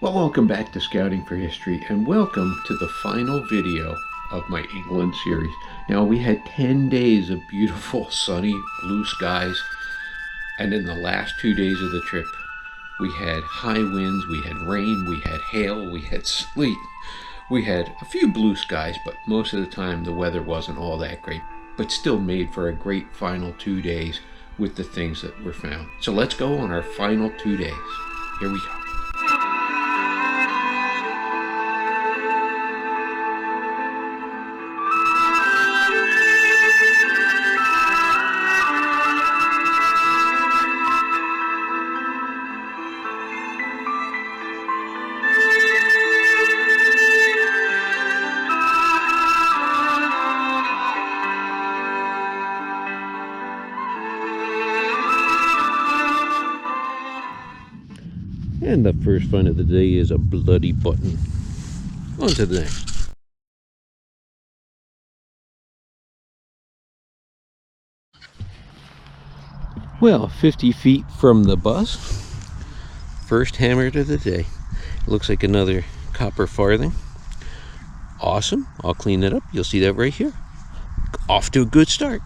Well, welcome back to Scouting for History, and welcome to the final video of my England series. Now, we had 10 days of beautiful sunny blue skies, and in the last 2 days of the trip we had high winds, we had rain, we had hail, we had sleet. We had a few blue skies, but most of the time the weather wasn't all that great, but still made for a great final 2 days with the things that were found. So let's go on our final 2 days. Here we go. And the first find of the day is a bloody button. On to the next. Well, 50 feet from the bus, first hammered of the day. It looks like another copper farthing. Awesome. I'll clean it up. You'll see that right here. Off to a good start.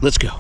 Let's go.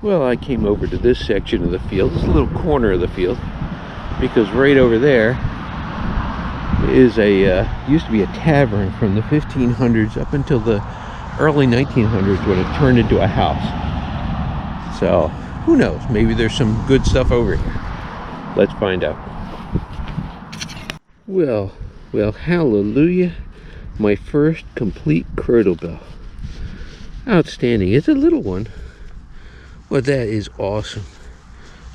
Well, I came over to this section of the field, this little corner of the field, because right over there is used to be a tavern from the 1500s up until the early 1900s when it turned into a house. So, who knows, maybe there's some good stuff over here. Let's find out. Well, hallelujah, my first complete curdle bell. Outstanding. It's a little one. Well, that is awesome.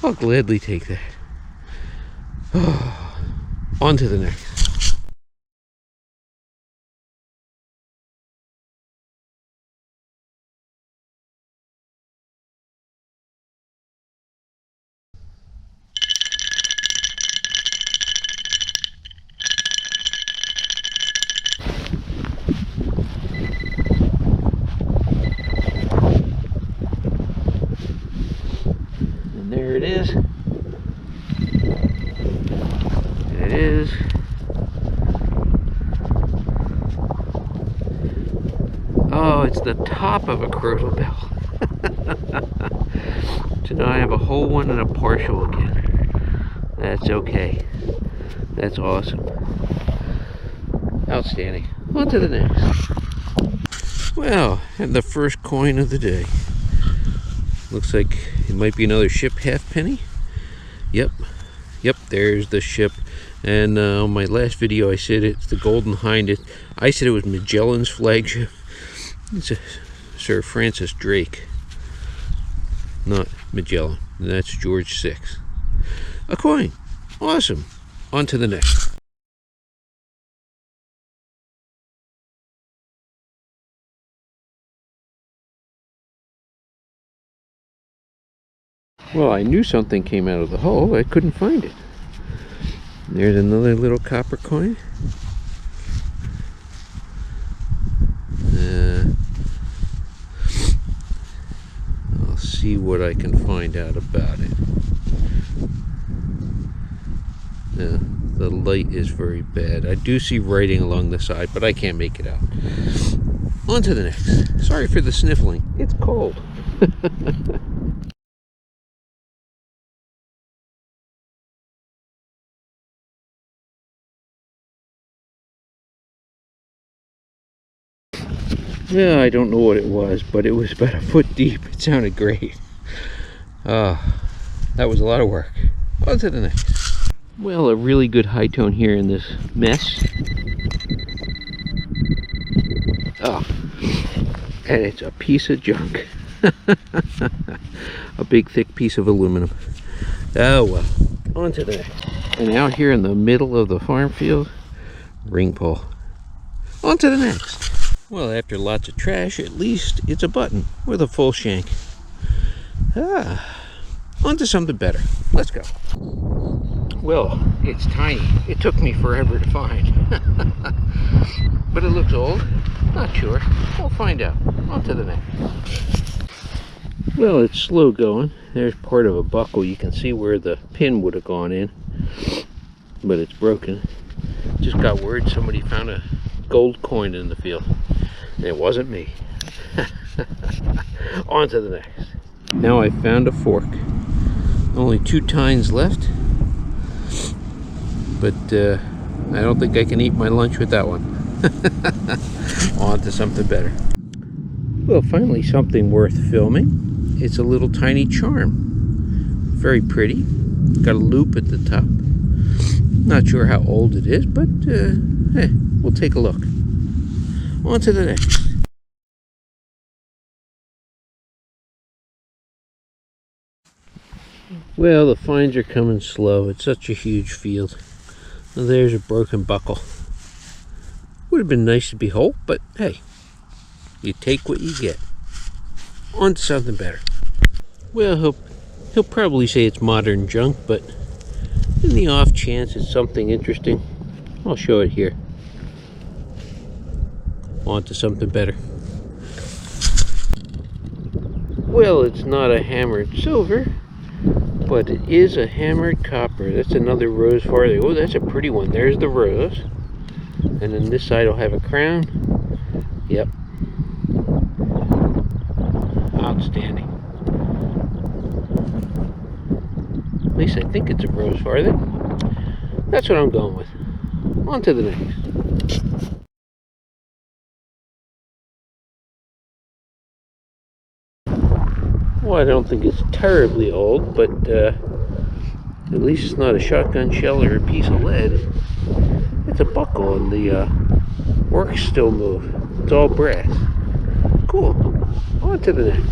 I'll gladly take that. Oh, on to the next. There it is. It is. Oh, it's the top of a curdle bell. So now I have a whole one and a partial again. That's okay. That's awesome. Outstanding. On to the next. Well, and the first coin of the day. Looks like it might be another ship halfpenny. Yep, there's the ship. And on my last video I said it's the Golden Hind. I said it was Magellan's flagship. It's a Sir Francis Drake, not Magellan. And that's George VI. A coin. Awesome. On to the next. Well, I knew something came out of the hole. I couldn't find it. There's another little copper coin. I'll see what I can find out about it. The light is very bad. I do see writing along the side, but I can't make it out. On to the next. Sorry for the sniffling. It's cold. Yeah, I don't know what it was, but it was about a foot deep. It sounded great. That was a lot of work. On to the next. Well, a really good high tone here in this mess. Oh, and it's a piece of junk. A big thick piece of aluminum. Oh well, on to the next. And out here in the middle of the farm field, ring pull. On to the next. Well, after lots of trash, at least it's a button with a full shank. On to something better. Let's go. Well, it's tiny. It took me forever to find. But it looks old. Not sure. We'll find out. On to the next. Well, it's slow going. There's part of a buckle. You can see where the pin would have gone in. But it's broken. Just got word somebody found a gold coin in the field. And it wasn't me. On to the next. Now I found a fork. Only 2 tines left. But I don't think I can eat my lunch with that one. On to something better. Well, finally something worth filming. It's a little tiny charm. Very pretty. Got a loop at the top. Not sure how old it is, but we'll take a look. On to the next. Well, the finds are coming slow. It's such a huge field. Well, there's a broken buckle. Would have been nice to be whole, but hey, you take what you get. On to something better. Well, he'll probably say it's modern junk, but in the off chance it's something interesting, I'll show it here. On to something better. Well, it's not a hammered silver, but it is a hammered copper. That's another rose farthing. Oh, that's a pretty one. There's the rose. And then this side will have a crown. Yep. Outstanding. At least I think it's a rose farthing. That's what I'm going with. On to the next. Well, I don't think it's terribly old, but at least it's not a shotgun shell or a piece of lead. It's a buckle and the works still move. It's all brass. Cool. On to the next.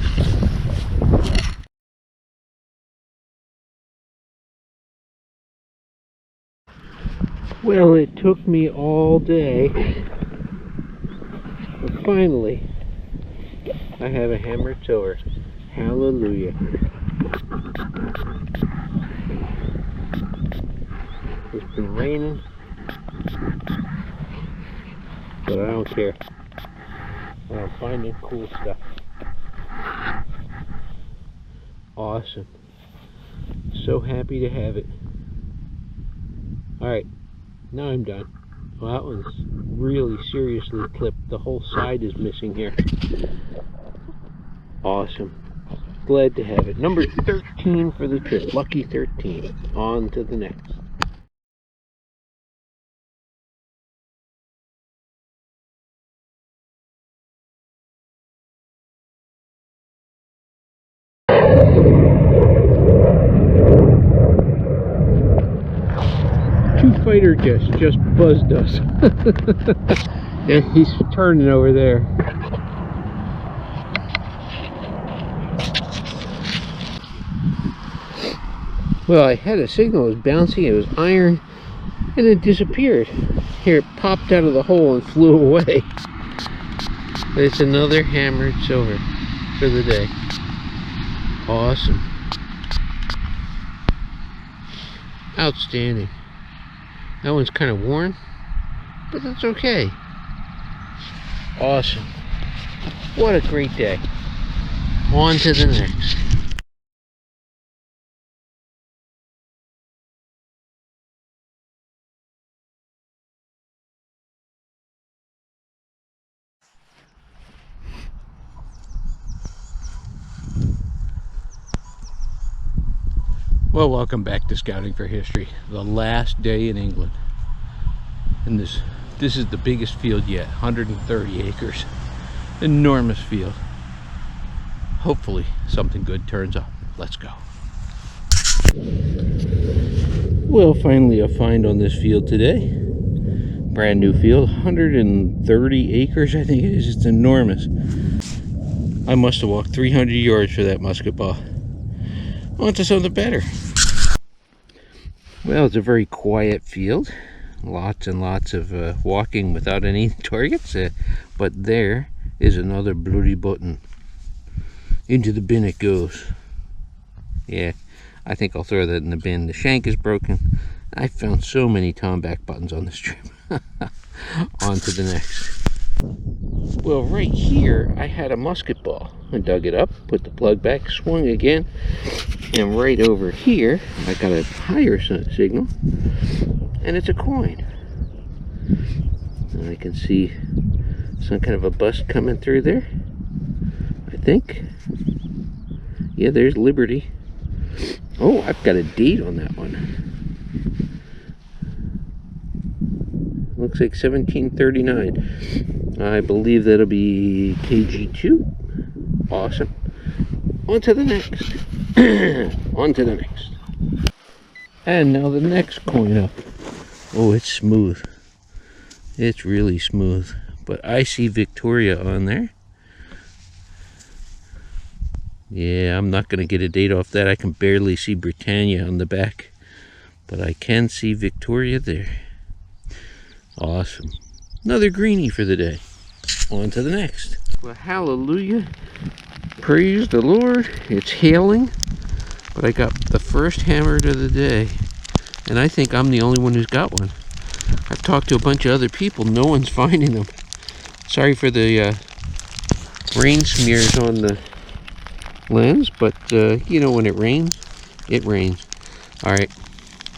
Well, it took me all day, but finally I have a hammered silver. Hallelujah. It's been raining, but I don't care. I'm finding cool stuff. Awesome. So happy to have it. Alright, now I'm done. Well, that one's really seriously clipped. The whole side is missing here. Awesome. Glad to have it. Number 13 for the trip. Lucky 13. On to the next. Fighter just buzzed us. Yeah, he's turning over there. Well, I had a signal, it was bouncing, it was iron, and it disappeared. Here, it popped out of the hole and flew away. But it's another hammered silver for the day. Awesome. Outstanding. That one's kind of worn, but that's okay. Awesome. What a great day. On to the next. Well, welcome back to Scouting for History. The last day in England. And this is the biggest field yet, 130 acres. Enormous field. Hopefully something good turns up. Let's go. Well, finally a find on this field today. Brand new field, 130 acres I think it is. It's enormous. I must have walked 300 yards for that musket ball. On to something better. Well, it's a very quiet field. Lots and lots of walking without any targets. But there is another bloody button. Into the bin it goes. Yeah, I think I'll throw that in the bin. The shank is broken. I found so many tomback buttons on this trip. On to the next. Well, right here, I had a musket ball. I dug it up, put the plug back, swung again, and right over here, I got a higher signal, and it's a coin. And I can see some kind of a bust coming through there, I think. Yeah, there's Liberty. Oh, I've got a date on that one. Looks like 1739. I believe that'll be KG2. Awesome. On to the next. On to the next. And now the next coin up. Oh, it's smooth. It's really smooth. But I see Victoria on there. Yeah, I'm not going to get a date off that. I can barely see Britannia on the back. But I can see Victoria there. Awesome. Another greenie for the day. On to the next. Well, hallelujah. Praise the Lord. It's hailing. But I got the first hammered of the day. And I think I'm the only one who's got one. I've talked to a bunch of other people. No one's finding them. Sorry for the rain smears on the lens. But, you know, when it rains, it rains. Alright.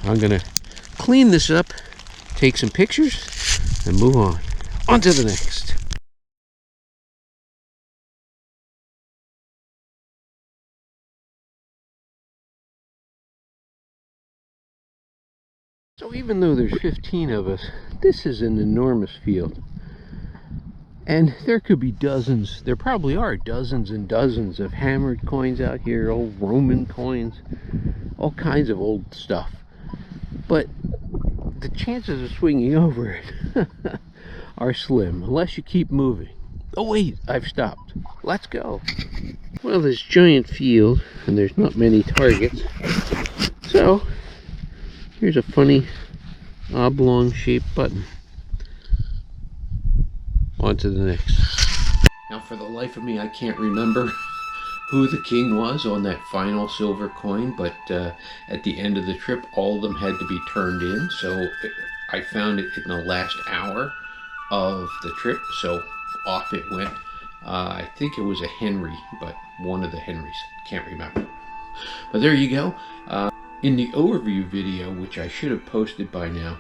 I'm going to clean this up. Take some pictures and move on. On to the next. So even though there's 15 of us, this is an enormous field. And there could be dozens, there probably are dozens and dozens of hammered coins out here, old Roman coins, all kinds of old stuff. But the chances of swinging over it are slim, unless you keep moving. Oh wait, I've stopped. Let's go. Well, this giant field, and there's not many targets. So, here's a funny oblong shaped button. On to the next. Now for the life of me, I can't remember who the king was on that final silver coin, but at the end of the trip, all of them had to be turned in. So I found it in the last hour of the trip, so off it went. I think it was a Henry, but one of the Henrys. Can't remember. But there you go. In the overview video, which I should have posted by now,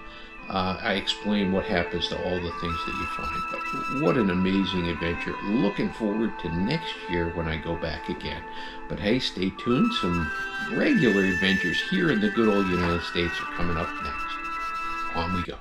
I explain what happens to all the things that you find. But what an amazing adventure. Looking forward to next year when I go back again. But hey, stay tuned. Some regular adventures here in the good old United States are coming up next. On we go.